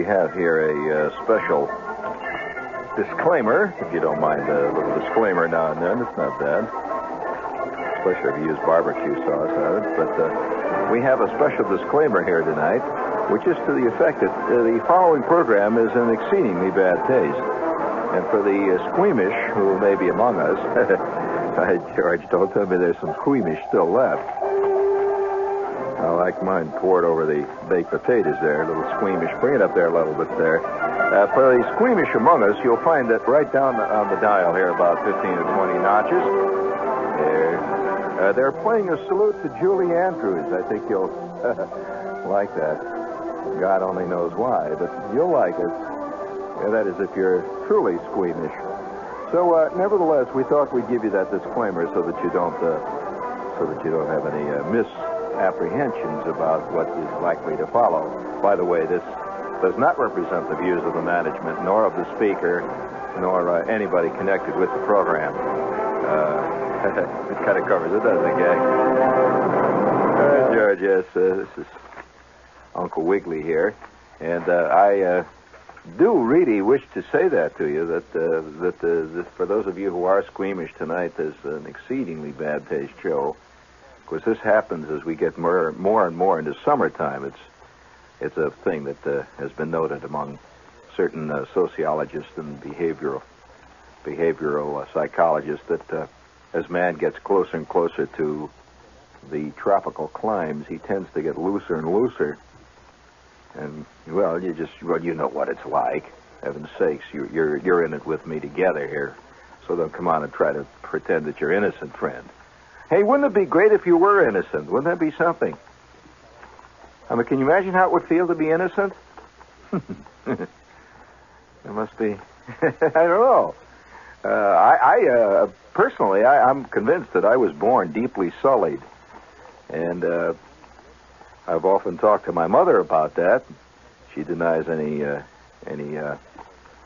have here a special disclaimer, if you don't mind a little disclaimer now and then. It's not bad. Especially if you use barbecue sauce on it. But we have a special disclaimer here tonight, which is to the effect that the following program is an exceedingly bad taste. And for the squeamish who may be among us, George, don't tell me there's some squeamish still left. I like mine poured over the baked potatoes there, a little squeamish. Bring it up there a little bit there. For the squeamish among us, you'll find that right down on the dial here, about 15 or 20 notches, they're playing a salute to Julie Andrews. I think you'll like that. God only knows why, but you'll like it. That is, if you're truly squeamish. So, nevertheless, we thought we'd give you that disclaimer so that you don't have any misapprehensions about what is likely to follow. By the way, this does not represent the views of the management, nor of the speaker, nor anybody connected with the program. It kind of covers it, doesn't it, gang? George, yes, this is Uncle Wiggly here, and I do really wish to say that to you, that for those of you who are squeamish tonight, there's an exceedingly bad taste show. Of course, this happens as we get more and more into summertime. It's a thing that has been noted among certain sociologists and behavioral psychologists that as man gets closer and closer to the tropical climes, he tends to get looser and looser. And, well, you know what it's like. Heaven's sakes, you're in it with me together here. So don't come on and try to pretend that you're innocent, friend. Hey, wouldn't it be great if you were innocent? Wouldn't that be something? I mean, can you imagine how it would feel to be innocent? It must be... I don't know. Personally, I'm convinced that I was born deeply sullied. And I've often talked to my mother about that. She denies any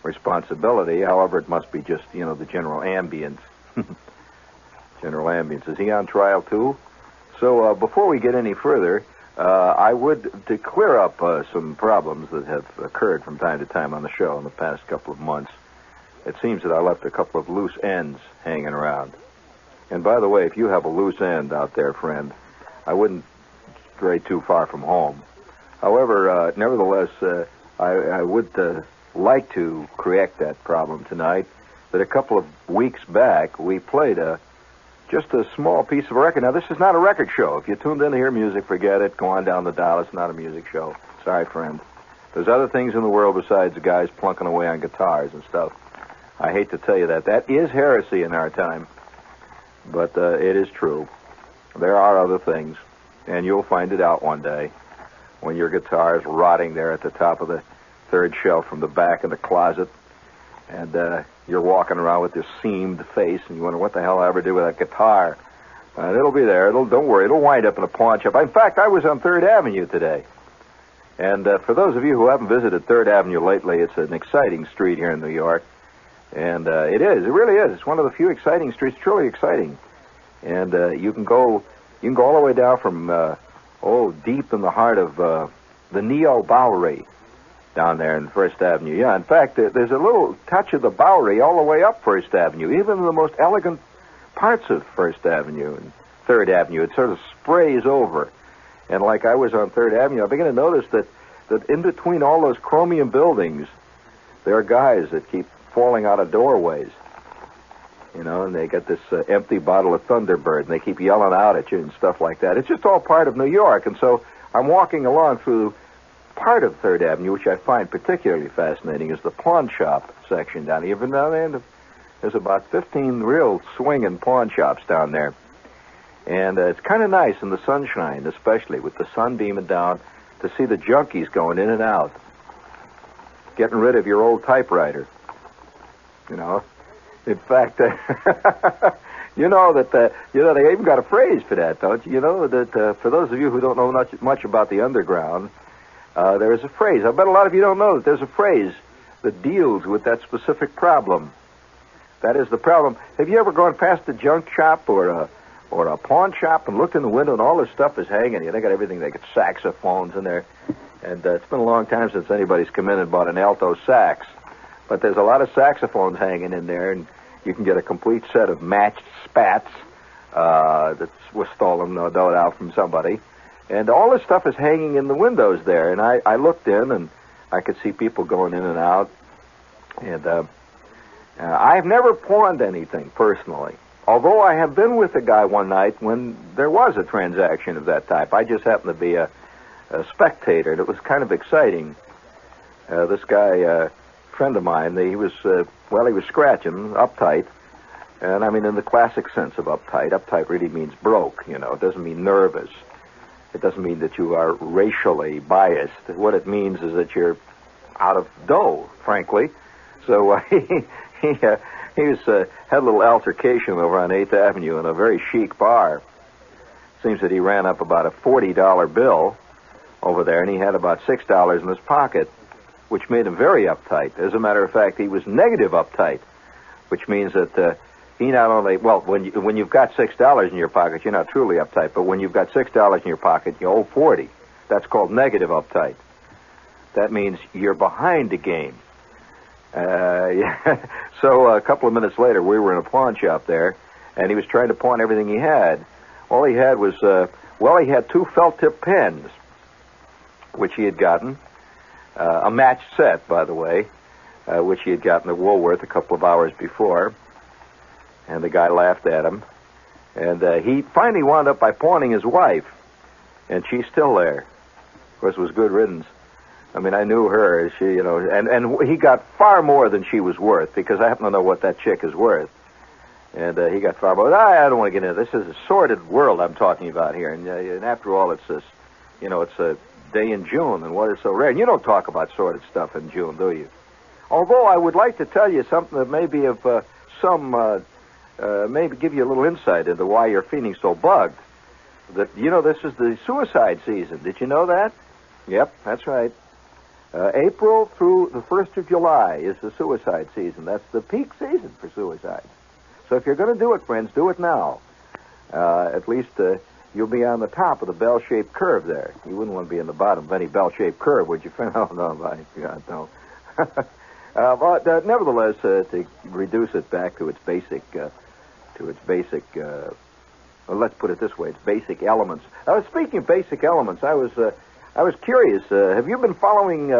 responsibility. However, it must be just, the general ambience. General ambience. Is he on trial, too? So before we get any further, I would, to clear up some problems that have occurred from time to time on the show in the past couple of months, it seems that I left a couple of loose ends hanging around. And by the way, if you have a loose end out there, friend, I wouldn't stray too far from home. However, nevertheless, I would like to correct that problem tonight, that a couple of weeks back, we played just a small piece of a record. Now, this is not a record show. If you tuned in to hear music, forget it. Go on down the dial. It's not a music show. Sorry, friend. There's other things in the world besides guys plunking away on guitars and stuff. I hate to tell you that. That is heresy in our time. But it is true. There are other things. And you'll find it out one day when your guitar is rotting there at the top of the third shelf from the back of the closet. And you're walking around with this seamed face, and you wonder what the hell I ever did with that guitar. It'll be there. Don't worry. It'll wind up in a pawn shop. In fact, I was on 3rd Avenue today. And for those of you who haven't visited 3rd Avenue lately, it's an exciting street here in New York. And it is. It really is. It's one of the few exciting streets, truly exciting. And you can go all the way down from, deep in the heart of the Neo-Bowery down there in 1st Avenue. Yeah, in fact, there's a little touch of the Bowery all the way up 1st Avenue, even in the most elegant parts of 1st Avenue and 3rd Avenue. It sort of sprays over. And like I was on 3rd Avenue, I began to notice that in between all those chromium buildings, there are guys that keep falling out of doorways. And they got this empty bottle of Thunderbird, and they keep yelling out at you and stuff like that. It's just all part of New York. And so I'm walking along through part of 3rd Avenue, which I find particularly fascinating, is the pawn shop section down here. Even down there, there's about 15 real swinging pawn shops down there. And it's kind of nice in the sunshine, especially with the sun beaming down, to see the junkies going in and out, getting rid of your old typewriter. In fact, they even got a phrase for that, don't you? That for those of you who don't know much about the underground, there is a phrase. I bet a lot of you don't know that there's a phrase that deals with that specific problem. That is the problem. Have you ever gone past a junk shop or a pawn shop and looked in the window and all this stuff is hanging? They got everything. They got saxophones and they're And it's been a long time since anybody's come in and bought an alto sax. But there's a lot of saxophones hanging in there, and you can get a complete set of matched spats that was stolen, no doubt, out from somebody. And all this stuff is hanging in the windows there. And I looked in, and I could see people going in and out. And I've never pawned anything, personally. Although I have been with a guy one night when there was a transaction of that type. I just happened to be a spectator, and it was kind of exciting. This guy, friend of mine, he was scratching, uptight. And I mean, in the classic sense of uptight. Uptight really means broke, you know. It doesn't mean nervous. It doesn't mean that you are racially biased. What it means is that you're out of dough, frankly. So he had a little altercation over on 8th Avenue in a very chic bar. Seems that he ran up about a $40 bill over there, and he had about $6 in his pocket, which made him very uptight. As a matter of fact, he was negative uptight, which means that he not only, when you've got $6 in your pocket, you're not truly uptight, but when you've got $6 in your pocket, you owe 40. That's called negative uptight. That means you're behind the game. So a couple of minutes later, we were in a pawn shop there, and he was trying to pawn everything he had. All he had was, he had 2 felt-tip pens, which he had gotten. A matched set, by the way, which he had gotten at Woolworths a couple of hours before. And the guy laughed at him. And he finally wound up by pawning his wife. And she's still there. Of course, it was good riddance. I mean, I knew her. She, you know, and he got far more than she was worth, because I happen to know what that chick is worth. And he got far more. I don't want to get into this. This is a sordid world I'm talking about here. And after all, it's this, you know, it's a day in June, and what is so rare. And you don't talk about sordid stuff in June, do you? Although I would like to tell you something that may be of maybe give you a little insight into why you're feeling so bugged. That, you know, this is the suicide season. Did you know that? Yep, that's right. April through the 1st of July is the suicide season. That's the peak season for suicide. So if you're going to do it, friends, do it now. At least you'll be on the top of the bell-shaped curve there. You wouldn't want to be in the bottom of any bell-shaped curve, would you, friend? Oh, no, my God, no. But nevertheless, to reduce it back to its basic, let's put it this way, its basic elements. Speaking of basic elements, I was curious. Have you been following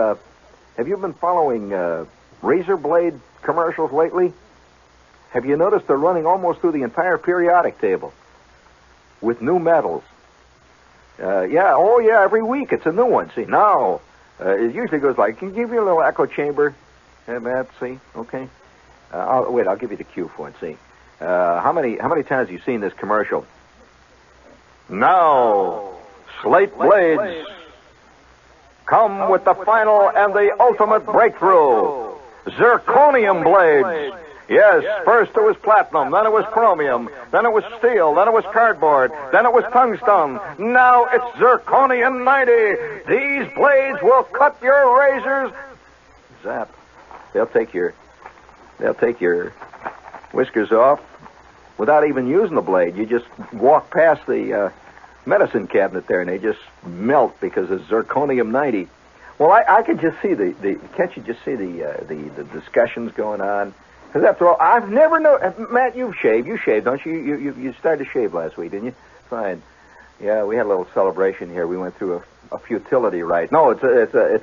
razor blade commercials lately? Have you noticed they're running almost through the entire periodic table with new metals? Every week it's a new one. See, now it usually goes like, can you give me a little echo chamber? Hey, Matt, see, okay. I'll give you the cue for it. See, how many times have you seen this commercial? Now, slate blades. Come with the final and the ultimate breakthrough. Zirconium blades. Yes, first it was platinum, then it was chromium, then it was steel, then it was cardboard, then it was tungsten. Now it's zirconium 90. These blades will cut your razors. Zap. They'll take your whiskers off without even using the blade. You just walk past the medicine cabinet there, and they just melt because it's zirconium 90. Well, I can just see can't you just see the discussions going on? Because after all, I've never known. Matt, you shave, don't you? You started to shave last week, didn't you? Fine. Yeah, we had a little celebration here. We went through a futility rite. No, it's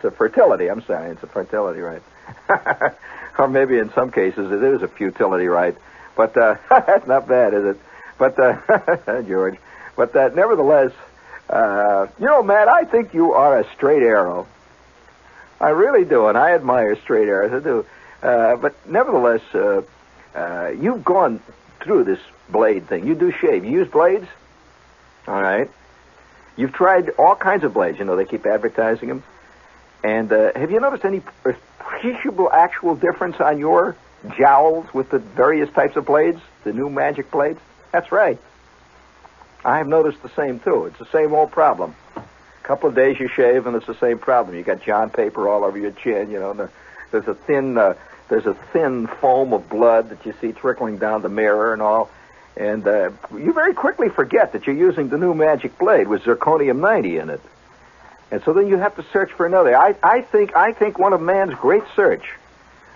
a fertility. I'm sorry, it's a fertility rite. Or maybe in some cases it is a futility rite. But that's not bad, is it? But George. But nevertheless, Matt, I think you are a straight arrow. I really do, and I admire straight arrows. I do. But nevertheless, you've gone through this blade thing. You do shave. You use blades? All right. You've tried all kinds of blades. You know, they keep advertising them. And have you noticed any appreciable actual difference on your jowls with the various types of blades, the new magic blades? That's right. I've noticed the same, too. It's the same old problem. A couple of days you shave, and it's the same problem. You got John paper all over your chin, you know, and there's a thin foam of blood that you see trickling down the mirror and all. And you very quickly forget that you're using the new magic blade with zirconium 90 in it. And so then you have to search for another. I think one of man's great search,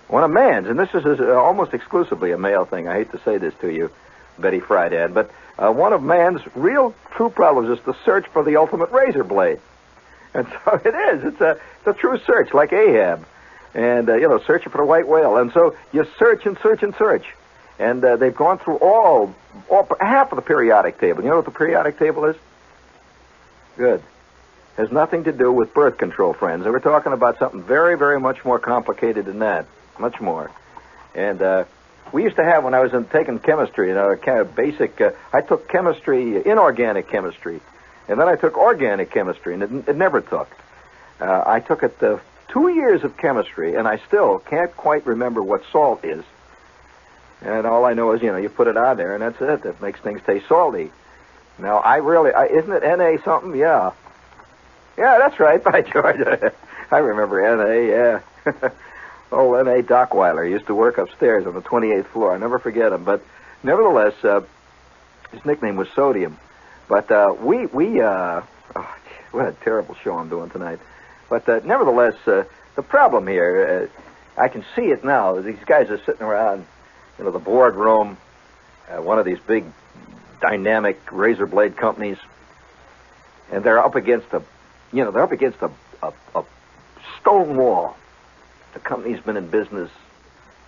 one of man's, and this is almost exclusively a male thing. I hate to say this to you, Betty Friedan, but one of man's real true problems is the search for the ultimate razor blade. And so it is. It's a true search, like Ahab. And, searching for the white whale. And so you search and search and search. And they've gone through all half of the periodic table. You know what the periodic table is? Good. Has nothing to do with birth control, friends. We're talking about something very, very much more complicated than that. Much more. And we used to have, when I was taking chemistry, kind of basic, I took chemistry, inorganic chemistry. And then I took organic chemistry, and it never took. I took it 2 years of chemistry, and I still can't quite remember what salt is. And all I know is, you put it on there, and that's it. That makes things taste salty. Now, isn't it Na something? Yeah. Yeah, that's right, by George. I remember Na, yeah. Old N.A. Dockweiler used to work upstairs on the 28th floor. I'll never forget him. But nevertheless, his nickname was Sodium. But what a terrible show I'm doing tonight. But nevertheless, the problem here, I can see it now. These guys are sitting around, the boardroom, one of these big dynamic razor blade companies, and they're up against a stone wall. The company's been in business,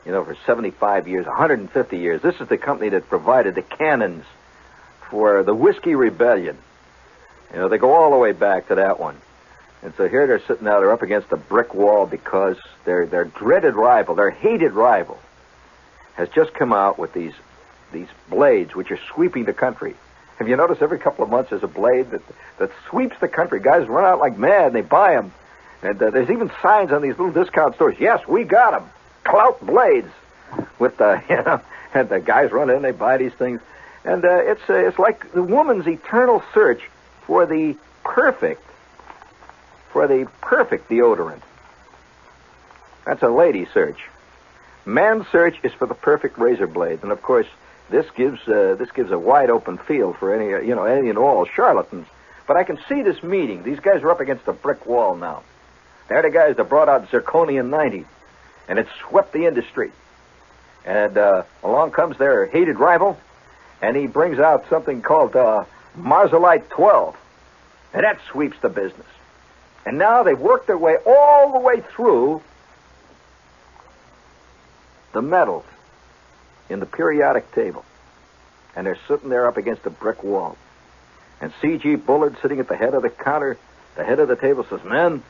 for 75 years, 150 years. This is the company that provided the cannons for the Whiskey Rebellion. They go all the way back to that one. And so here they're sitting out, they're up against a brick wall because their dreaded rival, their hated rival, has just come out with these blades which are sweeping the country. Have you noticed every couple of months there's a blade that sweeps the country? Guys run out like mad, and they buy them. And there's even signs on these little discount stores. Yes, we got them. Clout blades. With and the guys run in, they buy these things. And it's like the woman's eternal search for the perfect deodorant. That's a lady search. Man's search is for the perfect razor blade, and of course, this gives a wide open field for any and all charlatans. But I can see this meeting. These guys are up against a brick wall now. They're the guys that brought out Zirconium 90, and it swept the industry. And along comes their hated rival, and he brings out something called Marzolite 12, and that sweeps the business. And now they've worked their way all the way through the metals in the periodic table. And they're sitting there up against a brick wall. And C.G. Bullard, sitting at the head of the counter, the head of the table, says, "Men,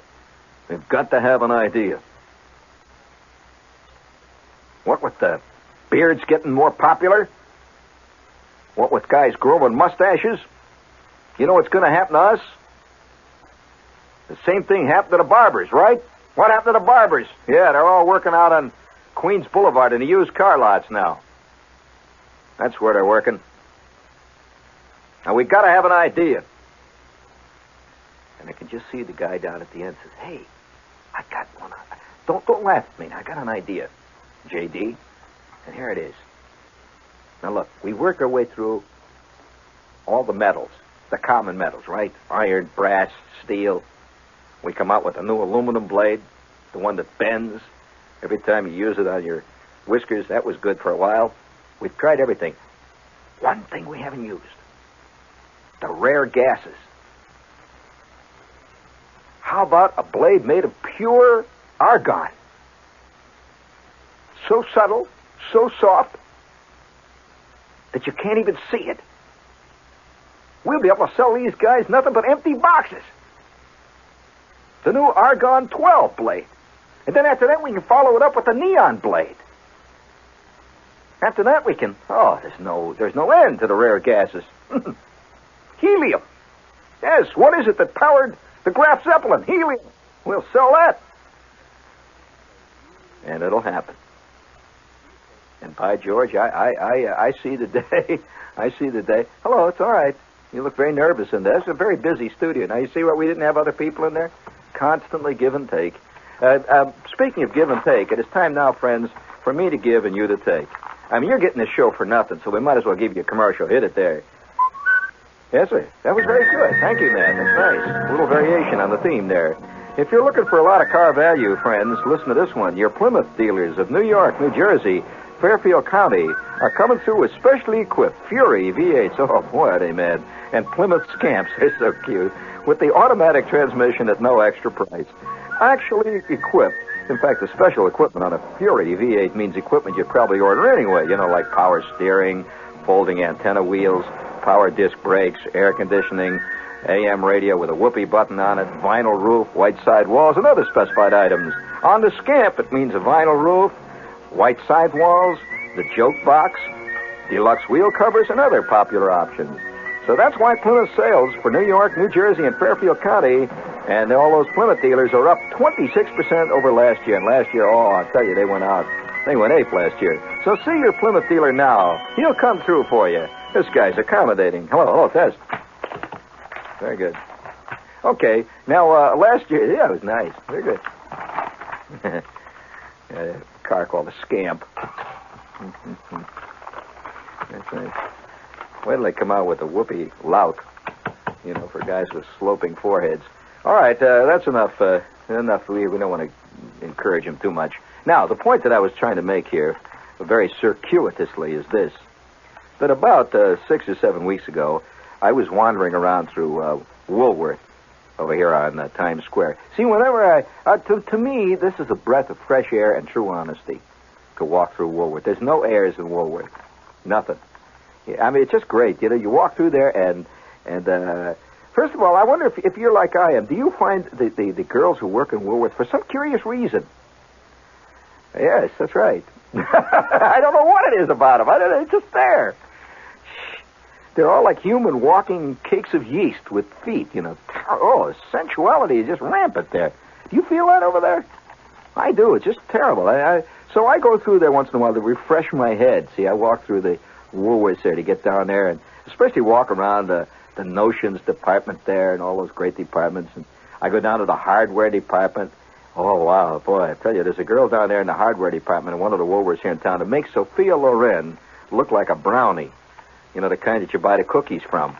we've got to have an idea. What with the beards getting more popular? What with guys growing mustaches? You know what's going to happen to us? The same thing happened to the barbers, right? What happened to the barbers? Yeah, they're all working out on Queens Boulevard in the used car lots now. That's where they're working. Now, we've got to have an idea." And I can just see the guy down at the end says, "Hey, I got one. Don't laugh at me. I got an idea, J.D. And here it is. Now, look, we work our way through all the metals, the common metals, right? Iron, brass, steel. We come out with a new aluminum blade, the one that bends. Every time you use it on your whiskers, that was good for a while. We've tried everything. One thing we haven't used, the rare gases. How about a blade made of pure argon? So subtle, so soft, that you can't even see it. We'll be able to sell these guys nothing but empty boxes. The new Argon 12 blade. And then after that, we can follow it up with a neon blade. After that, we can... Oh, there's no end to the rare gases. Helium. Yes, what is it that powered the Graf Zeppelin? Helium. We'll sell that. And it'll happen. And by George, I see the day. I see the day. Hello, it's all right. You look very nervous in there. It's a very busy studio. Now, you see why we didn't have other people in there? Constantly give and take. Speaking of give and take, it is time now, friends, for me to give and you to take. I mean, you're getting this show for nothing, so we might as well give you a commercial. Hit it there. Yes, sir. That was very good. Thank you, man. That's nice. A little variation on the theme there. If you're looking for a lot of car value, friends, listen to this one. Your Plymouth dealers of New York, New Jersey, Fairfield County are coming through with specially equipped Fury V8s. Oh, boy, are they mad. And Plymouth Scamps. They're so cute. With the automatic transmission at no extra price. Actually equipped. In fact, the special equipment on a Fury V8 means equipment you'd probably order anyway. You know, like power steering, folding antenna wheels, power disc brakes, air conditioning, AM radio with a whoopee button on it, vinyl roof, white side walls, and other specified items. On the Scamp, it means a vinyl roof, white side walls, the joke box, deluxe wheel covers, and other popular options. So that's why Plymouth sales for New York, New Jersey, and Fairfield County, and all those Plymouth dealers are up 26% over last year. And last year, oh, I'll tell you, they went ape last year. So see your Plymouth dealer now. He'll come through for you. This guy's accommodating. Hello, Tess. Very good. Okay, now, last year, yeah, it was nice. Very good. A car called a Scamp. That's nice. Wait till they come out with a whoopee lout, for guys with sloping foreheads. All right, that's enough. Enough. We don't want to encourage him too much. Now, the point that I was trying to make here, very circuitously, is this. That about 6 or 7 weeks ago, I was wandering around through Woolworths over here on Times Square. See, whenever to me, this is a breath of fresh air and true honesty to walk through Woolworths. There's no airs in Woolworths. Nothing. I mean, it's just great. You walk through there and first of all, I wonder if you're like I am. Do you find the girls who work in Woolworths, for some curious reason? Yes, that's right. I don't know what it is about them. I don't know. It's just there. They're all like human walking cakes of yeast with feet, Oh, sensuality is just rampant there. Do you feel that over there? I do. It's just terrible. So I go through there once in a while to refresh my head. See, I walk through the Woolworths there to get down there and especially walk around the notions department there and all those great departments. And I go down to the hardware department. Oh, wow, boy, I tell you, there's a girl down there in the hardware department in one of the Woolworths here in town that makes Sophia Loren look like a brownie. The kind that you buy the cookies from.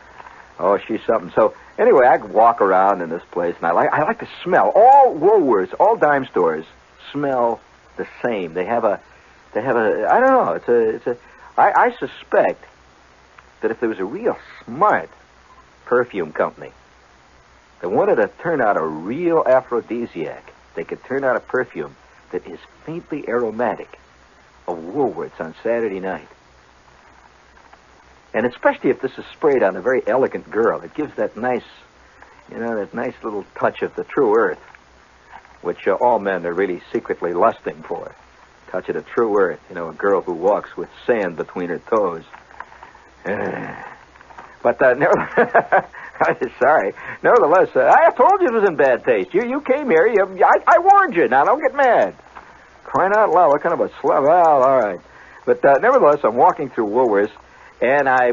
Oh, she's something. So, anyway, I walk around in this place, and I like to smell. All Woolworths, all dime stores smell the same. They have a I don't know, I suspect that if there was a real smart perfume company that wanted to turn out a real aphrodisiac, they could turn out a perfume that is faintly aromatic of Woolworths on Saturday night. And especially if this is sprayed on a very elegant girl, it gives that nice, that nice little touch of the true earth, which all men are really secretly lusting for. Touch of the true earth, a girl who walks with sand between her toes. But sorry. Nevertheless, I told you it was in bad taste. You came here. I warned you. Now, don't get mad. Crying out loud, what kind of a slum? Well, all right. But nevertheless, I'm walking through Woolworths, and I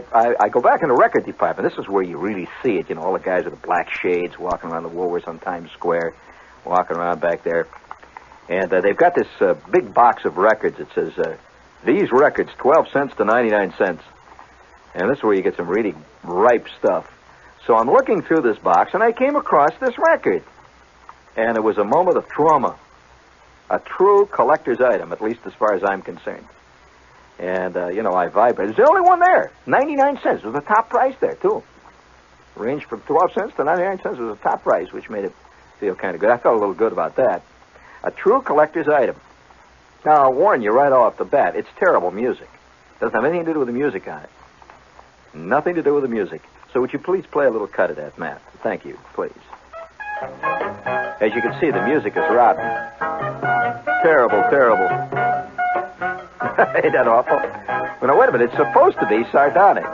go back in the record department. This is where you really see it. All the guys with the black shades walking around the Woolworths on Times Square, walking around back there. And they've got this big box of records. It says, these records, 12 cents to 99 cents. And this is where you get some really ripe stuff. So I'm looking through this box, and I came across this record. And it was a moment of trauma. A true collector's item, at least as far as I'm concerned. And, I vibrated. It's the only one there. 99 cents. It was the top price there, too. Ranged from 12 cents to 99 cents was the top price, which made it feel kind of good. I felt a little good about that. A true collector's item. Now, I'll warn you right off the bat, it's terrible music. Doesn't have anything to do with the music on it. Nothing to do with the music. So would you please play a little cut of that, Matt? Thank you, please. As you can see, the music is rotten. Terrible, terrible. Ain't that awful? Well, now, wait a minute. It's supposed to be sardonic.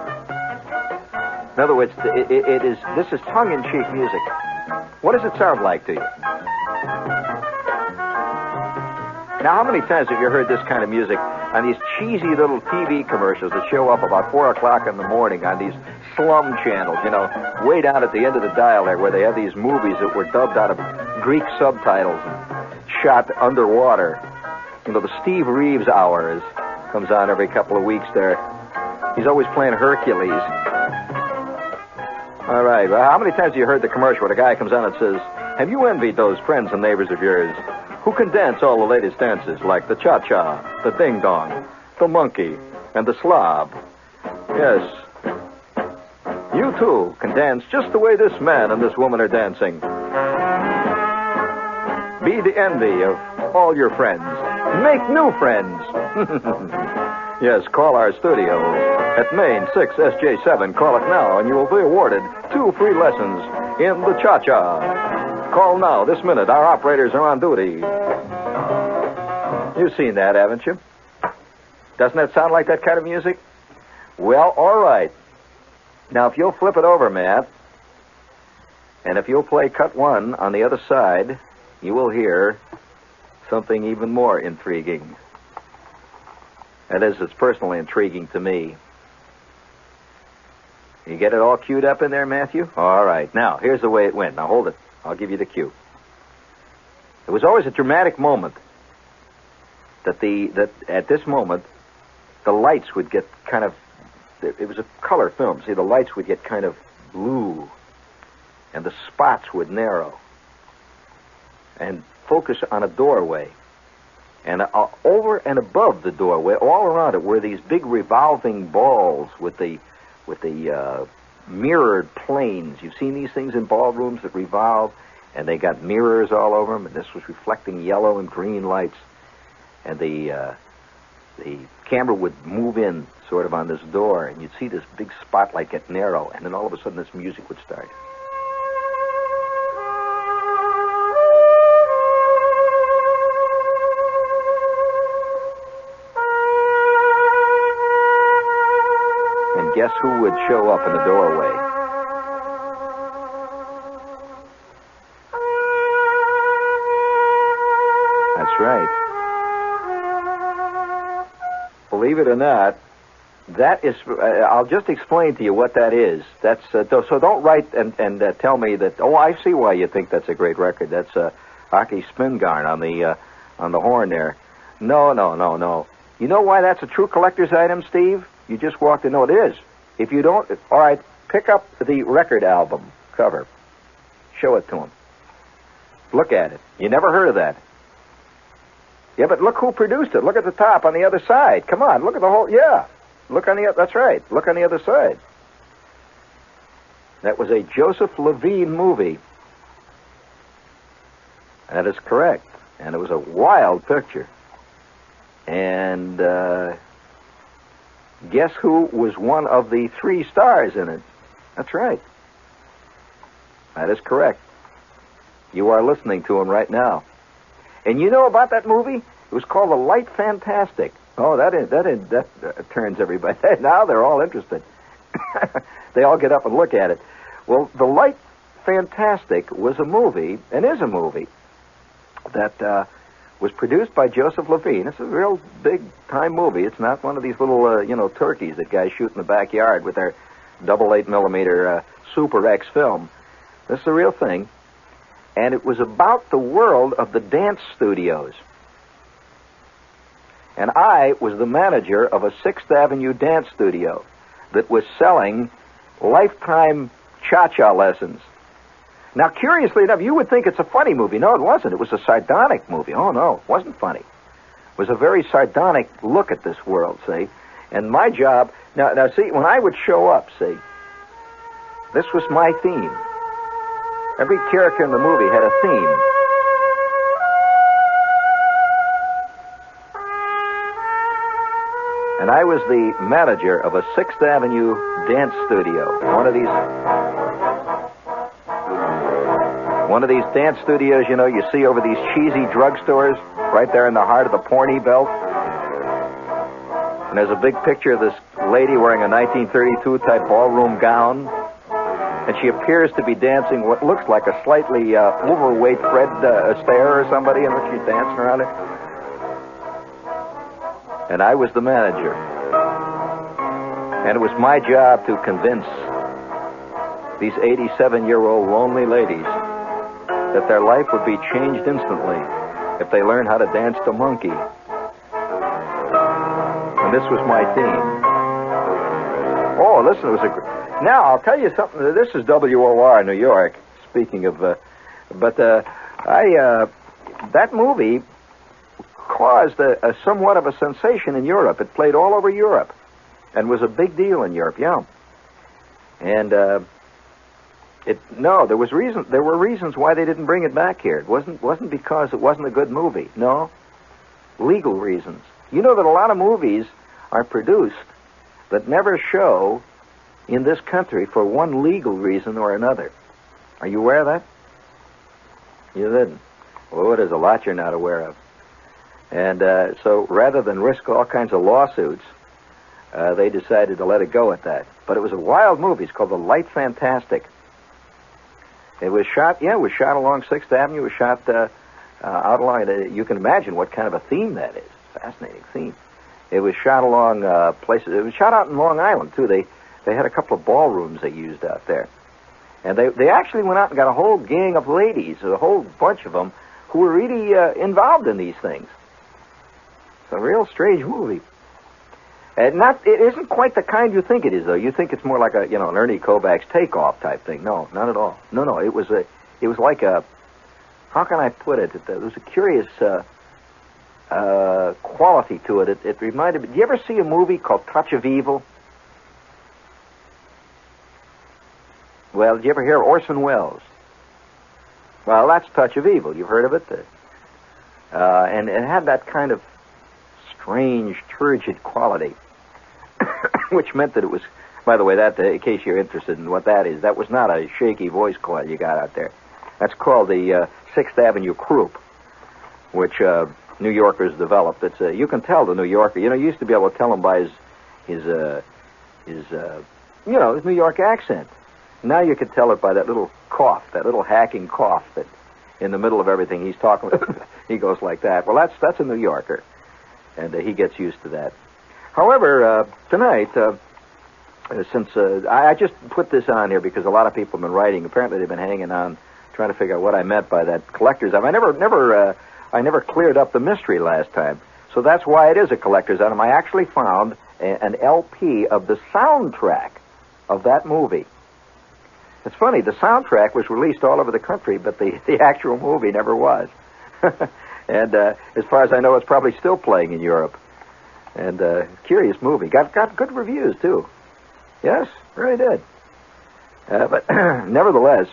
In other words, this is tongue-in-cheek music. What does it sound like to you? Now, how many times have you heard this kind of music on these cheesy little TV commercials that show up about 4 o'clock in the morning on these slum channels, way down at the end of the dial there where they have these movies that were dubbed out of Greek subtitles and shot underwater. The Steve Reeves Hour comes on every couple of weeks there. He's always playing Hercules. All right. Well, how many times have you heard the commercial where the guy comes on and says, have you envied those friends and neighbors of yours who can dance all the latest dances like the cha-cha, the ding-dong, the monkey, and the slob? Yes. You, too, can dance just the way this man and this woman are dancing. Be the envy of all your friends. Make new friends. Yes, call our studio at Main 6 SJ7. Call it now, and you will be awarded 2 free lessons in the cha-cha. Call now, this minute. Our operators are on duty. You've seen that, haven't you? Doesn't that sound like that kind of music? Well, all right. Now, if you'll flip it over, Matt, and if you'll play cut 1 on the other side, you will hear something even more intriguing. That is, it's personally intriguing to me. You get it all queued up in there, Matthew? All right. Now, here's the way it went. Now, hold it. I'll give you the cue. It was always a dramatic moment that at this moment, the lights would get kind of... It was a color film. See, the lights would get kind of blue, and the spots would narrow and focus on a doorway. And over and above the doorway, all around it, were these big revolving balls with the mirrored planes. You've seen these things in ballrooms that revolve, and they got mirrors all over them, and this was reflecting yellow and green lights. And the camera would move in sort of on this door, and you'd see this big spotlight get narrow, and then all of a sudden this music would start. And guess who would show up in the doorway? That's right. Believe it or not, that is, I'll just explain to you what that is. That's so don't write and tell me that, oh, I see why you think that's a great record. That's Aki Spingarn on the horn there. No. You know why that's a true collector's item, Steve? You just walked in. No, it is. If you don't, all right, pick up the record album cover. Show it to him. Look at it. You never heard of that. Yeah, but look who produced it. Look at the top on the other side. Come on, look at the whole... Yeah, look on the... That's right. Look on the other side. That was a Joseph Levine movie. That is correct. And it was a wild picture. And guess who was one of the 3 stars in it? That's right. That is correct. You are listening to him right now. And you know about that movie? It was called The Light Fantastic. Oh, that turns everybody. Now they're all interested. They all get up and look at it. Well, The Light Fantastic was a movie, and is a movie, that was produced by Joseph Levine. It's a real big-time movie. It's not one of these little, turkeys that guys shoot in the backyard with their double 8mm Super X film. This is the real thing. And it was about the world of the dance studios. And I was the manager of a 6th Avenue dance studio that was selling lifetime cha-cha lessons. Now, curiously enough, you would think it's a funny movie. No, it wasn't. It was a sardonic movie. Oh, no, it wasn't funny. It was a very sardonic look at this world, see? And my job... Now, see, when I would show up, see, this was my theme. Every character in the movie had a theme. And I was the manager of a 6th Avenue dance studio. One of these dance studios, you see over these cheesy drugstores right there in the heart of the porny belt. And there's a big picture of this lady wearing a 1932 type ballroom gown. And she appears to be dancing what looks like a slightly overweight Fred Astaire or somebody, in which she's dancing around it. And I was the manager. And it was my job to convince these 87-year-old lonely ladies that their life would be changed instantly if they learned how to dance the monkey. And this was my theme. Oh, listen, Now, I'll tell you something. This is WOR, New York, speaking of... that movie caused a somewhat of a sensation in Europe. It played all over Europe and was a big deal in Europe, yeah. And, there were reasons why they didn't bring it back here. It wasn't because it wasn't a good movie. No. Legal reasons. You know that a lot of movies are produced that never show in this country for one legal reason or another. Are you aware of that? You didn't. Well, there's a lot you're not aware of. And so rather than risk all kinds of lawsuits, they decided to let it go at that. But it was a wild movie. It's called The Light Fantastic. It was shot along 6th Avenue. It was shot out along, you can imagine what kind of a theme that is. Fascinating theme. It was shot along places. It was shot out in Long Island, too. They had a couple of ballrooms they used out there. And they actually went out and got a whole gang of ladies, a whole bunch of them, who were really involved in these things. It's a real strange movie. It isn't quite the kind you think it is, though. You think it's more like an Ernie Kovac's Takeoff type thing. No, not at all. No. It was like a, how can I put it? There was a curious quality to it. It reminded me. Do you ever see a movie called Touch of Evil? Well, did you ever hear of Orson Welles? Well, that's Touch of Evil. You've heard of it? And it had that kind of strange, turgid quality, which meant that it was, by the way, that in case you're interested in what that is, that was not a shaky voice call you got out there. That's called the 6th Avenue Croup, which New Yorkers developed. It's you can tell the New Yorker. You used to be able to tell him by his New York accent. Now you could tell it by that little cough, that little hacking cough that in the middle of everything he's talking, he goes like that. Well, that's a New Yorker, and he gets used to that. However, tonight, since I just put this on here because a lot of people have been writing. Apparently, they've been hanging on, trying to figure out what I meant by that collector's item. I never cleared up the mystery last time, so that's why it is a collector's item. I actually found an LP of the soundtrack of that movie. It's funny, the soundtrack was released all over the country, but the actual movie never was. And as far as I know, it's probably still playing in Europe. And curious movie. Got good reviews, too. Yes, really did. But nevertheless,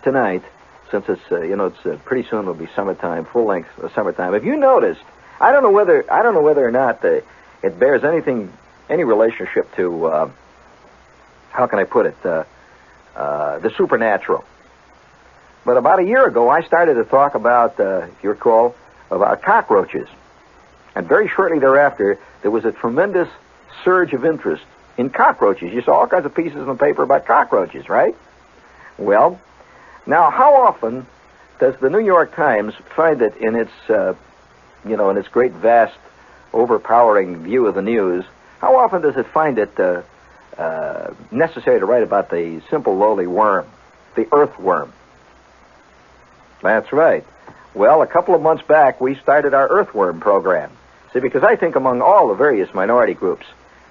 tonight, since it's, it's pretty soon it'll be summertime, full-length summertime. If you noticed, I don't know whether or not it bears any relationship to, how can I put it, the supernatural. But about a year ago, I started to talk about, if you recall, about cockroaches. And very shortly thereafter, there was a tremendous surge of interest in cockroaches. You saw all kinds of pieces in the paper about cockroaches, right? Well, now how often does the New York Times find it in its, in its great, vast, overpowering view of the news, how often does it find it necessary to write about the simple, lowly worm, the earthworm? That's right. Well, a couple of months back, we started our earthworm program. See, because I think among all the various minority groups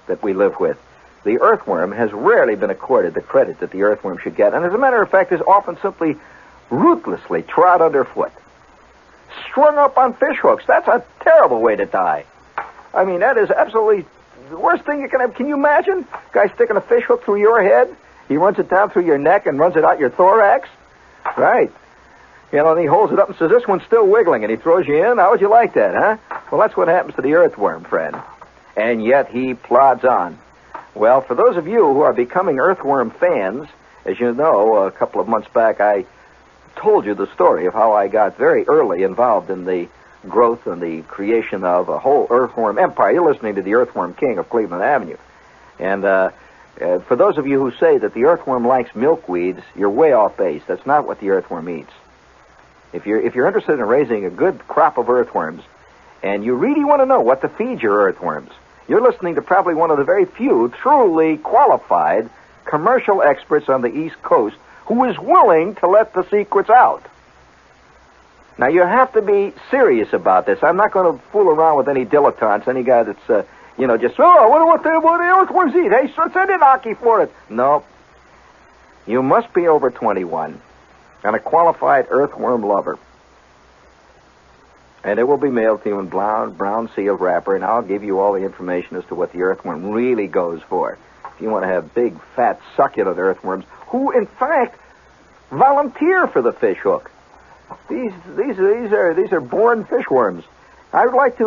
that we live with, the earthworm has rarely been accorded the credit that the earthworm should get, and as a matter of fact, is often simply ruthlessly trod underfoot. Strung up on fish hooks. That's a terrible way to die. I mean, that is absolutely the worst thing you can have. Can you imagine? Guy sticking a fish hook through your head. He runs it down through your neck and runs it out your thorax. Right. And he holds it up and says, "This one's still wiggling," and he throws you in. How would you like that, huh? Well, that's what happens to the earthworm, friend. And yet he plods on. Well, for those of you who are becoming earthworm fans, as you know, a couple of months back, I told you the story of how I got very early involved in the growth and the creation of a whole earthworm empire. You're listening to the Earthworm King of Cleveland Avenue. And for those of you who say that the earthworm likes milkweeds, you're way off base. That's not what the earthworm eats. If you're interested in raising a good crop of earthworms, and you really want to know what to feed your earthworms, you're listening to probably one of the very few truly qualified commercial experts on the East Coast who is willing to let the secrets out. Now, you have to be serious about this. I'm not going to fool around with any dilettantes, any guy that's, Just, what the earthworms eat? Hey, send in hockey for it. No. You must be over 21 and a qualified earthworm lover. And it will be mailed to you in brown sealed wrapper, and I'll give you all the information as to what the earthworm really goes for. If you want to have big, fat, succulent earthworms, who, in fact, volunteer for the fish hook. These are born fishworms. I'd like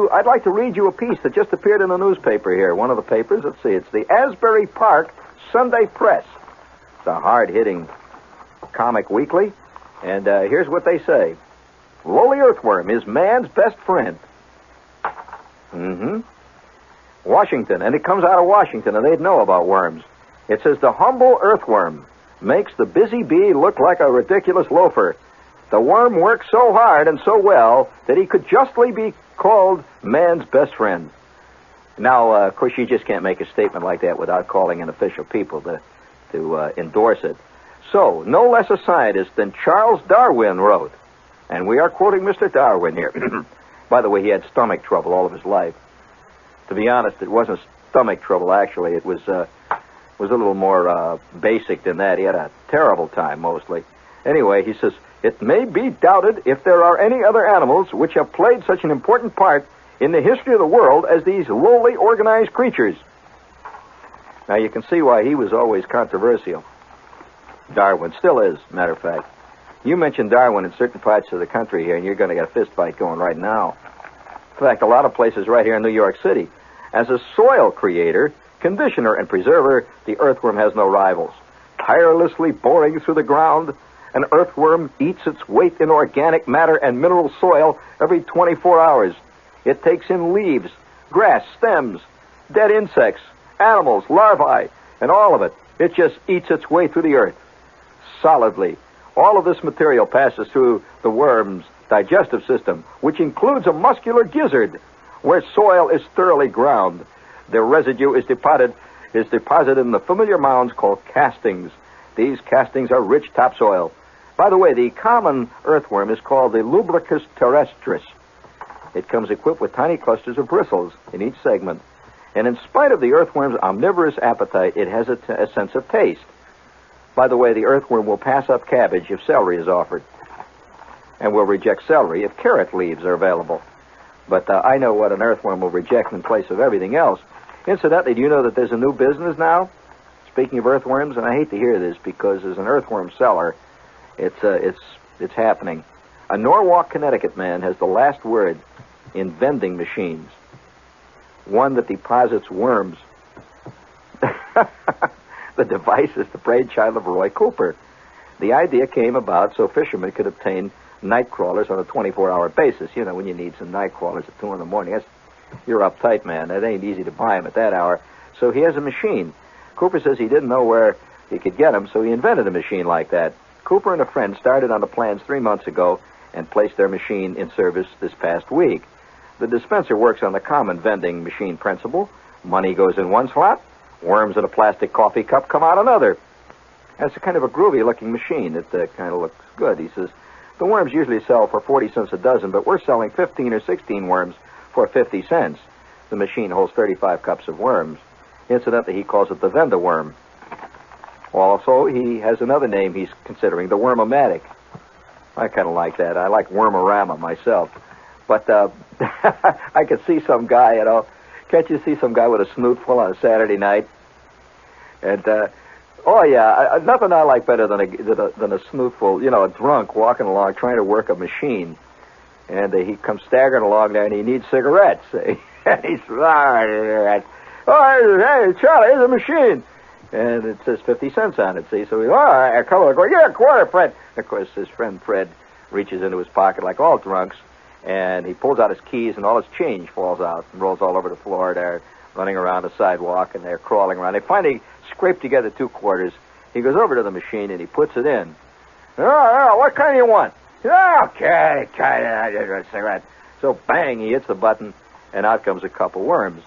to read you a piece that just appeared in the newspaper here. One of the papers. Let's see. It's the Asbury Park Sunday Press. It's a hard-hitting comic weekly, and here's what they say. Lowly earthworm is man's best friend. Washington, and it comes out of Washington, and they'd know about worms. It says the humble earthworm makes the busy bee look like a ridiculous loafer. The worm works so hard and so well that he could justly be called man's best friend. Now, of course, you just can't make a statement like that without calling in official people to endorse it. So, no less a scientist than Charles Darwin wrote, and we are quoting Mr. Darwin here. By the way, he had stomach trouble all of his life. To be honest, it wasn't stomach trouble, actually. It was a little more basic than that. He had a terrible time, mostly. Anyway, he says, it may be doubted if there are any other animals which have played such an important part in the history of the world as these lowly organized creatures. Now, you can see why he was always controversial. Darwin still is, matter of fact. You mentioned Darwin in certain parts of the country here, and you're going to get a fist fight going right now. In fact, a lot of places right here in New York City. As a soil creator, conditioner, and preserver, the earthworm has no rivals. Tirelessly boring through the ground, an earthworm eats its weight in organic matter and mineral soil every 24 hours. It takes in leaves, grass, stems, dead insects, animals, larvae, and all of it. It just eats its way through the earth. Solidly. All of this material passes through the worm's digestive system, which includes a muscular gizzard, where soil is thoroughly ground. The residue is deposited in the familiar mounds called castings. These castings are rich topsoil. By the way, the common earthworm is called the Lubricus terrestris. It comes equipped with tiny clusters of bristles in each segment. And in spite of the earthworm's omnivorous appetite, it has a sense of taste. By the way, the earthworm will pass up cabbage if celery is offered, and will reject celery if carrot leaves are available. But I know what an earthworm will reject in place of everything else. Incidentally, do you know that there's a new business now? Speaking of earthworms, and I hate to hear this because as an earthworm seller, it's happening. A Norwalk, Connecticut man has the last word in vending machines. One that deposits worms. The device is the brainchild of Roy Cooper. The idea came about so fishermen could obtain night crawlers on a 24-hour basis. You know, when you need some night crawlers at 2 in the morning, you're uptight, man. It ain't easy to buy them at that hour. So he has a machine. Cooper says he didn't know where he could get them, so he invented a machine like that. Cooper and a friend started on the plans 3 months ago and placed their machine in service this past week. The dispenser works on the common vending machine principle. Money goes in one slot. Worms in a plastic coffee cup come out another. That's a kind of a groovy-looking machine. It kind of looks good. He says, the worms usually sell for 40 cents a dozen, but we're selling 15 or 16 worms for 50 cents. The machine holds 35 cups of worms. Incidentally, he calls it the vendor worm. Also, he has another name he's considering, the worm-o-matic. I kind of like that. I like worm-orama myself. But I could see some guy, can't you see some guy with a snootful on a Saturday night? And, nothing I like better than a snootful, a drunk walking along trying to work a machine. And he comes staggering along there and he needs cigarettes. And he's, hey, Charlie, here's a machine. And it says 50 cents on it, see? So he, all right, come on, yeah, quarter, Fred. Of course, his friend Fred reaches into his pocket like all drunks, and he pulls out his keys, and all his change falls out and rolls all over the floor. They're running around the sidewalk, and they're crawling around. They finally scrape together 2 quarters. He goes over to the machine, and he puts it in. Oh, what kind do you want? Okay, cigarette. So, bang, he hits the button, and out comes a couple worms.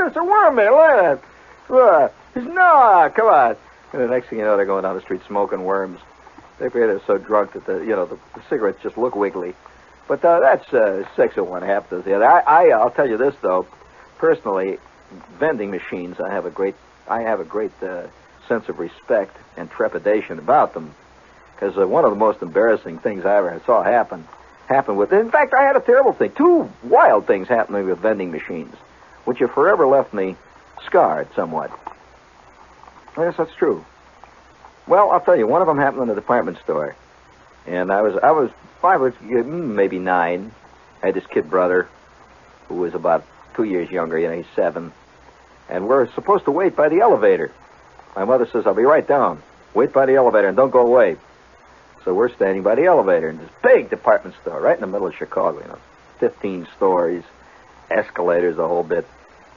It's a worm, man. Look at that. He says, no, come on. And the next thing you know, they're going down the street smoking worms. They figure they're so drunk that the cigarettes just look wiggly. But that's 6 of one, half does the other. I'll tell you this though, personally, vending machines. I have a great sense of respect and trepidation about them, because one of the most embarrassing things I ever saw happen with. In fact, I had a terrible thing. 2 wild things happening with vending machines, which have forever left me scarred somewhat. Yes, that's true. Well, I'll tell you, one of them happened in a department store. And I was 5 or maybe 9. I had this kid brother who was about 2 years younger. He's 7. And we're supposed to wait by the elevator. My mother says, I'll be right down. Wait by the elevator and don't go away. So we're standing by the elevator in this big department store right in the middle of Chicago, 15 stories, escalators, the whole bit.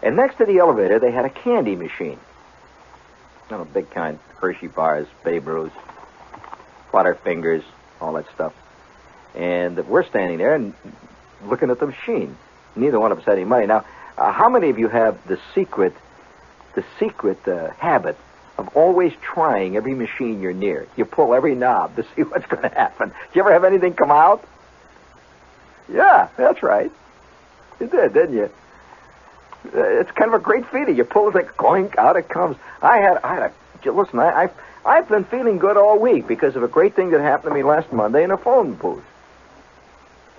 And next to the elevator, they had a candy machine. Big kind, Hershey bars, Babe Ruths, Butterfingers, all that stuff. And we're standing there and looking at the machine. Neither one of us had any money. Now, how many of you have the secret habit of always trying every machine you're near? You pull every knob to see what's going to happen. Did you ever have anything come out? Yeah, that's right. You did, didn't you? It's kind of a great feeling. You pull it, like, going, out it comes. Listen, I've been feeling good all week because of a great thing that happened to me last Monday in a phone booth.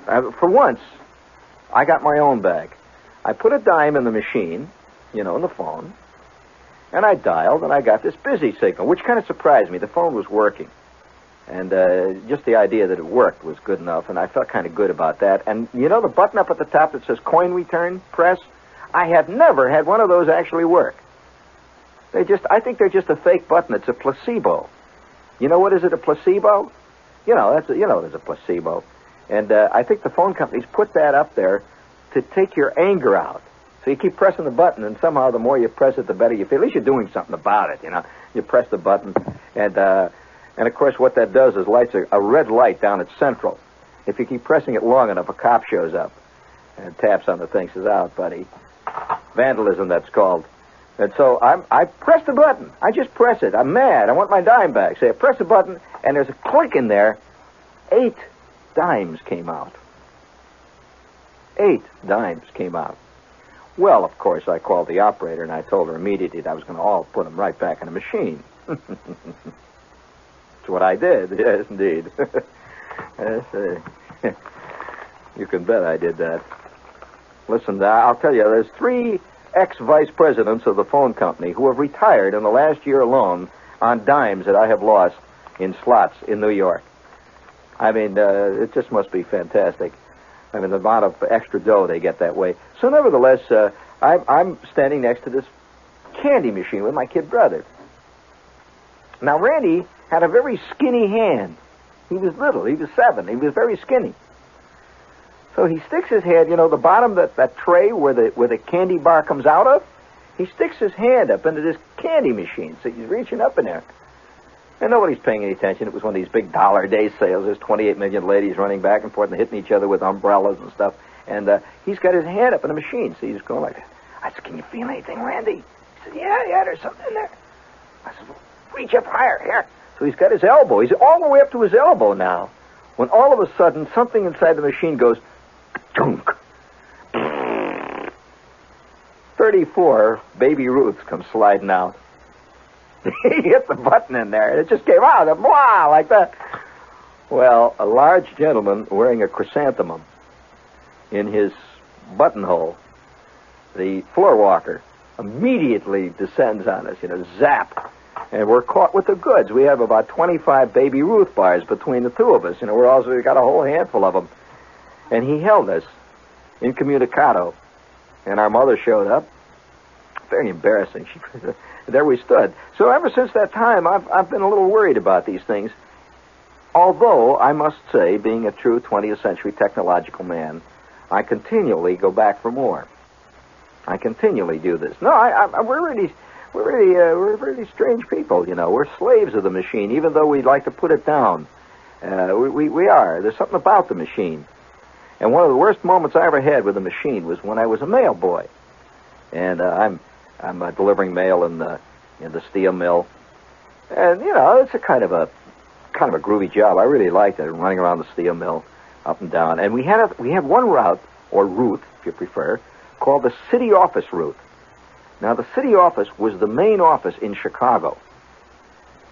For once, I got my own bag. I put a dime in the machine, in the phone, and I dialed, and I got this busy signal, which kind of surprised me. The phone was working. And just the idea that it worked was good enough, and I felt kind of good about that. And the button up at the top that says coin return, press? I have never had one of those actually work. I think they're just a fake button. It's a placebo. What is it, a placebo? It is a placebo. And I think the phone companies put that up there to take your anger out. So you keep pressing the button, and somehow the more you press it, the better you feel. At least you're doing something about it, You press the button, and of course what that does is lights a red light down at Central. If you keep pressing it long enough, a cop shows up and taps on the thing, says, out, buddy. Vandalism, that's called. And so I press the button. I just press it. I'm mad. I want my dime back. So I press the button, and there's a click in there. 8 dimes came out. 8 dimes came out. Well, of course, I called the operator, and I told her immediately that I was going to all put them right back in the machine. That's what I did. Yes, indeed. Yes, you can bet I did that. Listen, I'll tell you, there's 3 ex-vice presidents of the phone company who have retired in the last year alone on dimes that I have lost in slots in New York. I mean, it just must be fantastic. I mean, the amount of extra dough they get that way. So nevertheless, I'm standing next to this candy machine with my kid brother. Now, Randy had a very skinny hand. He was little. He was 7. He was very skinny. So he sticks his hand, the bottom, that tray where the candy bar comes out of, he sticks his hand up into this candy machine. So he's reaching up in there. And nobody's paying any attention. It was one of these big dollar-a-day sales. There's 28 million ladies running back and forth and hitting each other with umbrellas and stuff. And he's got his hand up in the machine. So he's going like that. I said, can you feel anything, Randy? He said, yeah, there's something in there. I said, well, reach up higher, here. So he's got his elbow. He's all the way up to his elbow now. When all of a sudden, something inside the machine goes, dunk. 34 Baby Ruths come sliding out. He hit the button in there, and it just came out, blah, like that. Well, a large gentleman wearing a chrysanthemum in his buttonhole, the floor walker, immediately descends on us, zap. And we're caught with the goods. We have about 25 Baby Ruth bars between the two of us. We got a whole handful of them. And he held us incommunicado. And our mother showed up. Very embarrassing. There we stood. So ever since that time, I've been a little worried about these things. Although, I must say, being a true 20th century technological man, I continually go back for more. I continually do this. No, we're really strange people, We're slaves of the machine, even though we'd like to put it down. We are. There's something about the machine. And one of the worst moments I ever had with the machine was when I was a mail boy. And I'm delivering mail in the steel mill. And, it's a kind of a kind of a groovy job. I really liked it, running around the steel mill, up and down. And we had one route, or route, if you prefer, called the city office route. Now, the city office was the main office in Chicago.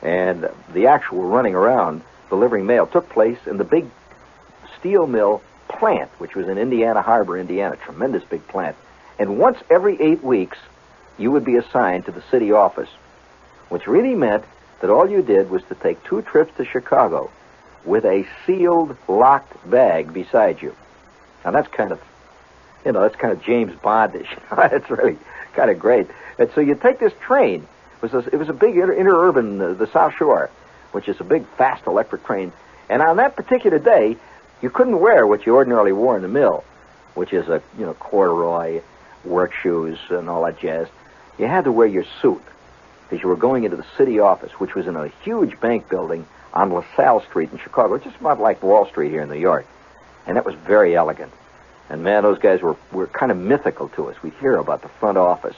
And the actual running around delivering mail took place in the big steel mill plant, which was in Indiana Harbor, Indiana, tremendous big plant. And once every 8 weeks, you would be assigned to the city office, which really meant that all you did was to take 2 trips to Chicago with a sealed, locked bag beside you. Now, that's kind of James Bondish. It's really kind of great. And so you take this train. It was a big interurban, the South Shore, which is a big, fast electric train. And on that particular day, you couldn't wear what you ordinarily wore in the mill, which is corduroy, work shoes, and all that jazz. You had to wear your suit because you were going into the city office, which was in a huge bank building on LaSalle Street in Chicago, just about like Wall Street here in New York. And that was very elegant. And, man, those guys were kind of mythical to us. We'd hear about the front office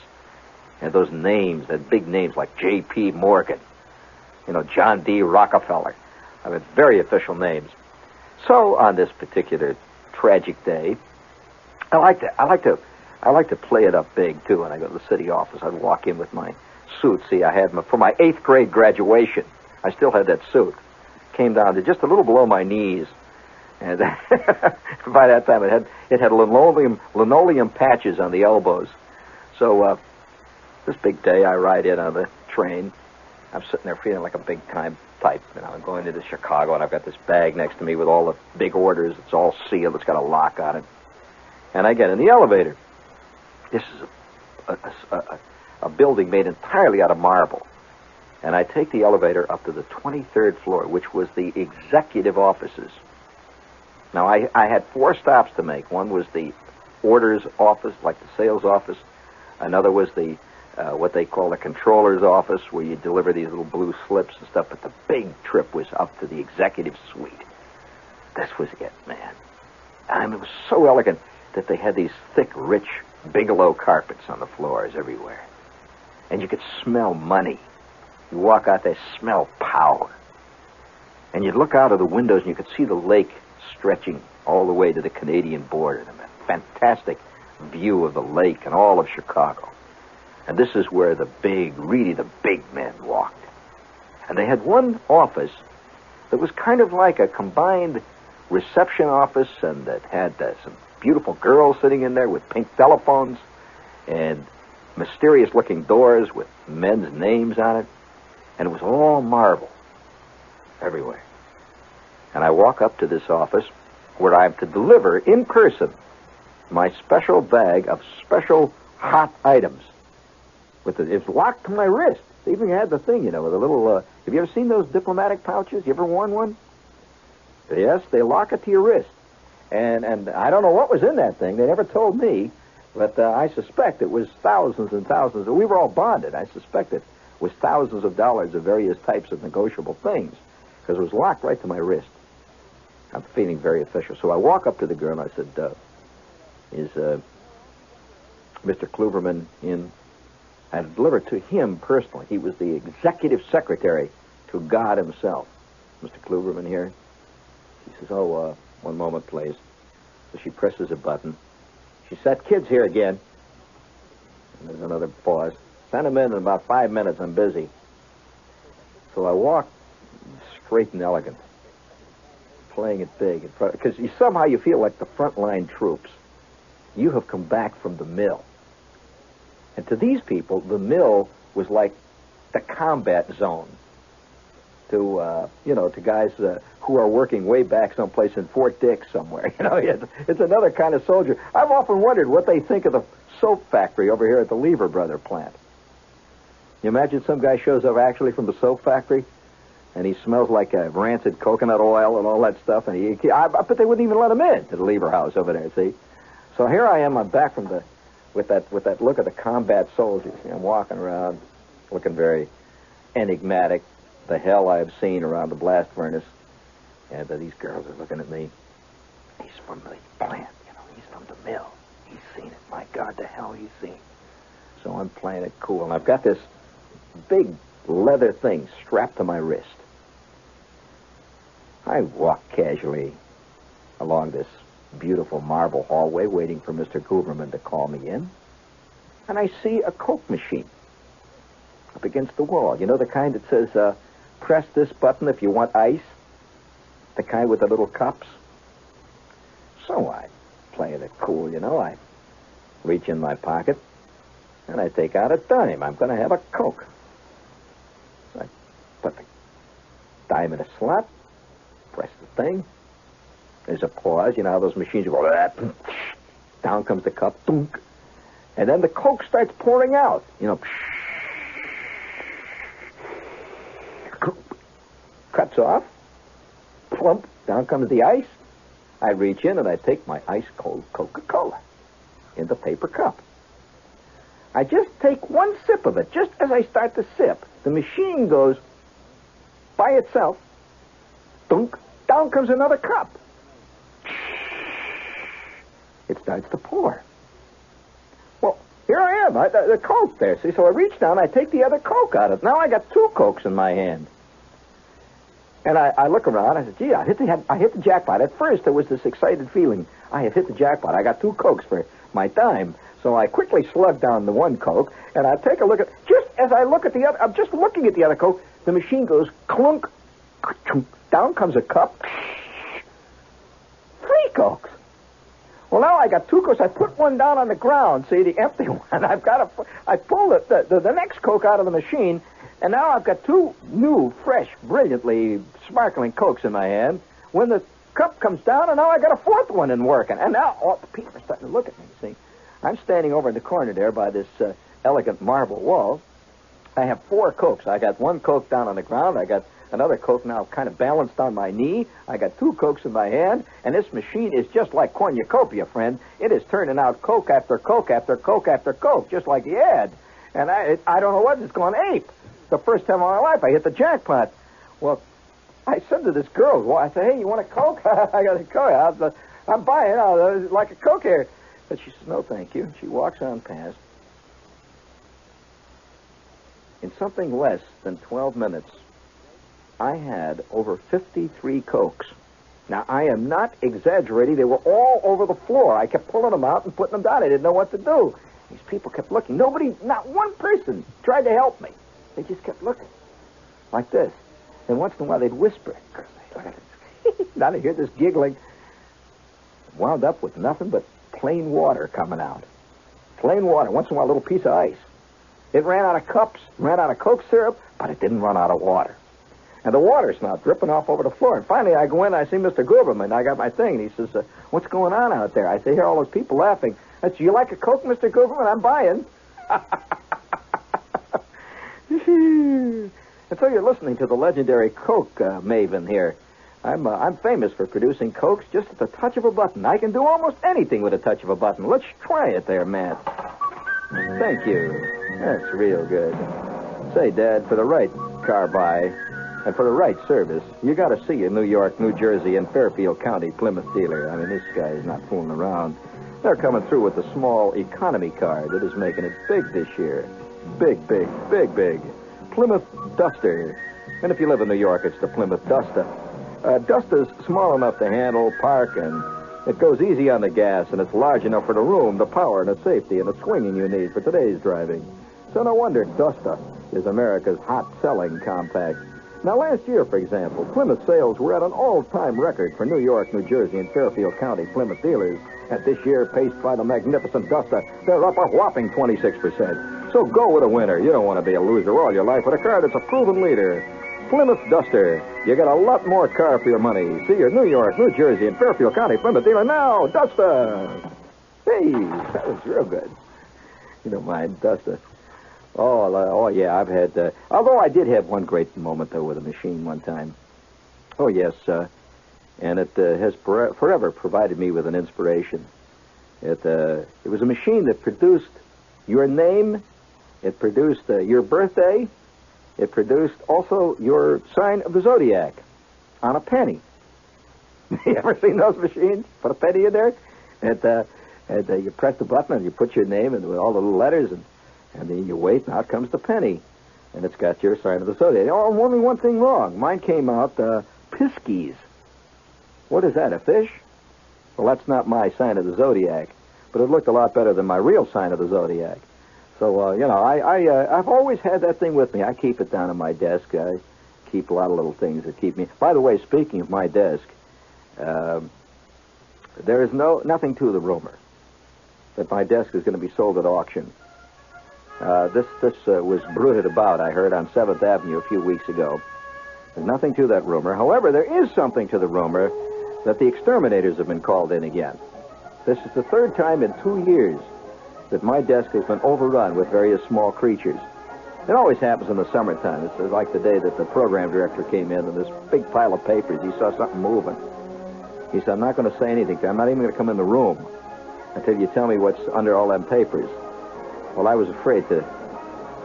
and those names, that big names like J.P. Morgan, John D. Rockefeller. I mean, very official names. So on this particular tragic day, I like to play it up big, too, when I go to the city office. I'd walk in with my suit. See, I had for my 8th grade graduation, I still had that suit. Came down to just a little below my knees. And by that time, it had linoleum patches on the elbows. So this big day, I ride in on the train. I'm sitting there feeling like a big-time type. I'm going into Chicago, and I've got this bag next to me with all the big orders. It's all sealed. It's got a lock on it. And I get in the elevator. This is a building made entirely out of marble. And I take the elevator up to the 23rd floor, which was the executive offices. Now, I had 4 stops to make. One was the orders office, like the sales office. Another was the what they call the controller's office, where you deliver these little blue slips and stuff. But the big trip was up to the executive suite. This was it, man. I mean, it was so elegant that they had these thick, rich Bigelow carpets on the floors everywhere. And you could smell money. You walk out there, smell power. And you'd look out of the windows and you could see the lake stretching all the way to the Canadian border. And a fantastic view of the lake and all of Chicago. And this is where the big men walked. And they had one office that was kind of like a combined reception office, and that had some beautiful girls sitting in there with pink telephones and mysterious-looking doors with men's names on it. And it was all marble everywhere. And I walk up to this office where I'm to deliver in person my special bag of special hot items. It's locked to my wrist. They even had the thing, with a little... have you ever seen those diplomatic pouches? You ever worn one? Yes, they lock it to your wrist. And I don't know what was in that thing. They never told me. But I suspect it was thousands and thousands. We were all bonded. I suspect it was thousands of dollars of various types of negotiable things, because it was locked right to my wrist. I'm feeling very official. So I walk up to the girl and I said, is Mr. Kluverman in? I delivered to him personally. He was the executive secretary to God himself. Mr. Kluverman here? She says, one moment, please. So she presses a button. She said, kids here again. And there's another pause. Send them in about 5 minutes. I'm busy. So I walk straight and elegant, playing it big. Because somehow you feel like the frontline troops. You have come back from the mill. And to these people, the mill was like the combat zone. To guys who are working way back someplace in Fort Dix somewhere. It's another kind of soldier. I've often wondered what they think of the soap factory over here at the Lever Brother plant. You imagine some guy shows up actually from the soap factory, and he smells like rancid coconut oil and all that stuff, and I bet they wouldn't even let him in to the Lever house over there, see? So here I am, I'm back from with that look of the combat soldiers. I'm walking around looking very enigmatic. The hell I've seen around the blast furnace. And these girls are looking at me. He's from the plant, he's from the mill. He's seen it. My God, the hell he's seen. So I'm playing it cool. And I've got this big leather thing strapped to my wrist. I walk casually along this beautiful marble hallway waiting for Mr. Gooberman to call me in. And I see a Coke machine up against the wall. You know, the kind that says, press this button if you want ice? The kind with the little cups? So I play it cool, you know. I reach in my pocket, and I take out a dime. I'm going to have a Coke. So I put the dime in a slot, press the thing. There's a pause. You know how those machines go, down comes the cup, dunk. And then the Coke starts pouring out. You know, cuts off, plump, down comes the ice. I reach in and I take my ice-cold Coca-Cola in the paper cup. I just take one sip of it. Just as I start to sip, the machine goes by itself, dunk, down comes another cup. It starts to pour. Well, here I am, the Coke there. See, so I reach down, I take the other Coke out of it. Now I got two Cokes in my hand. And I look around, I said, gee, I hit the jackpot. At first, there was this excited feeling. I had hit the jackpot. I got two Cokes for my dime. So I quickly slug down the one Coke, and I take a look at, just as I look at the other, I'm just looking at the other Coke, the machine goes clunk, down comes a cup, 3 Cokes. Well, now I got 2 Cokes. I put one down on the ground, see, the empty one. I pull the next Coke out of the machine, and now I've got 2 new, fresh, brilliantly sparkling Cokes in my hand. When the cup comes down, and now I got a 4th one in working. And now all the people are starting to look at me, see. I'm standing over in the corner there by this elegant marble wall. I have 4 Cokes. I got 1 Coke down on the ground. I got another Coke now kind of balanced on my knee. I got 2 Cokes in my hand, and this machine is just like cornucopia, friend. It is turning out Coke after Coke after Coke after Coke, just like the ad. And I don't know what, it's going ape. The first time in my life I hit the jackpot. Well, I said to this girl, well, I said, hey, you want a Coke? I got a Coke. I'm buying, like a Coke here. But she says, no, thank you. She walks on past. In something less than 12 minutes, I had over 53 Cokes. Now, I am not exaggerating. They were all over the floor. I kept pulling them out and putting them down. I didn't know what to do. These people kept looking. Nobody, not one person, tried to help me. They just kept looking like this. And once in a while, they'd whisper. Now I hear this giggling. Wound up with nothing but plain water coming out. Plain water. Once in a while, a little piece of ice. It ran out of cups, ran out of Coke syrup, but it didn't run out of water. And the water's now dripping off over the floor. And finally, I go in, I see Mr. Gooberman. I got my thing, and he says, what's going on out there? I say, hear all those people laughing. I said, you like a Coke, Mr. Gooberman? I'm buying. And so you're listening to the legendary Coke maven here. I'm famous for producing Cokes just at the touch of a button. I can do almost anything with a touch of a button. Let's try it there, Matt. Thank you. That's real good. Say, Dad, for the right car buy and for the right service, you got to see a New York, New Jersey, and Fairfield County Plymouth dealer. I mean, this guy is not fooling around. They're coming through with the small economy car that is making it big this year. Big, big, big, big. Plymouth Duster. And if you live in New York, it's the Plymouth Duster. Duster's small enough to handle, park, and it goes easy on the gas, and it's large enough for the room, the power, and the safety, and the swinging you need for today's driving. So no wonder Duster is America's hot-selling compact. Now, last year, for example, Plymouth sales were at an all-time record for New York, New Jersey, and Fairfield County Plymouth dealers. And this year, paced by the magnificent Duster, they're up a whopping 26%. So go with a winner. You don't want to be a loser all your life with a car that's a proven leader. Plymouth Duster. You get a lot more car for your money. See your New York, New Jersey, and Fairfield County Plymouth dealer now. Duster. Hey, that was real good. You don't mind, Duster. Oh, yeah, I've had... although I did have one great moment, though, with a machine one time. Oh, yes, and it has forever provided me with an inspiration. It was a machine that produced your name. It produced your birthday. It produced also your sign of the zodiac on a penny. You ever seen those machines? Put a penny in there, and you press the button, and you put your name and with all the little letters, and then you wait, and out comes the penny. And it's got your sign of the zodiac. Oh, only one thing wrong. Mine came out Pisces. What is that, a fish? Well, that's not my sign of the zodiac, but it looked a lot better than my real sign of the zodiac. So, I've always had that thing with me. I keep it down on my desk. I keep a lot of little things that keep me... By the way, speaking of my desk, there is nothing to the rumor that my desk is going to be sold at auction. This was bruited about, I heard, on 7th Avenue a few weeks ago. There's nothing to that rumor. However, there is something to the rumor that the exterminators have been called in again. This is the third time in 2 years that my desk has been overrun with various small creatures. It always happens in the summertime. It's like the day that the program director came in and this big pile of papers, he saw something moving. He said, I'm not going to say anything to you. I'm not even going to come in the room until you tell me what's under all them papers. Well, I was afraid to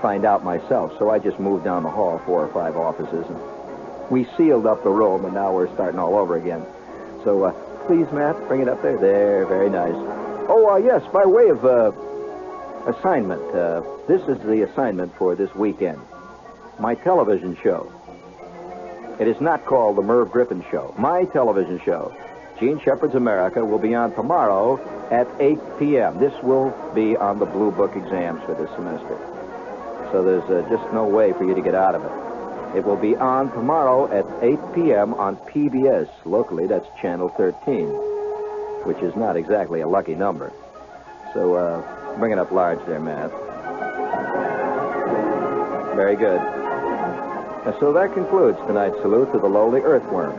find out myself, so I just moved down the hall 4 or 5 offices, and we sealed up the room, and now we're starting all over again. So, please, Matt, bring it up there. There, very nice. Oh, yes, by way of assignment, this is the assignment for this weekend. My television show. It is not called The Merv Griffin Show. My television show, Gene Shepard's America, will be on tomorrow at 8 p.m. This will be on the Blue Book exams for this semester. So there's just no way for you to get out of it. It will be on tomorrow at 8 p.m. on PBS. Locally, that's Channel 13, which is not exactly a lucky number. So bring it up large there, Matt. Very good. And so that concludes tonight's salute to the lowly earthworm.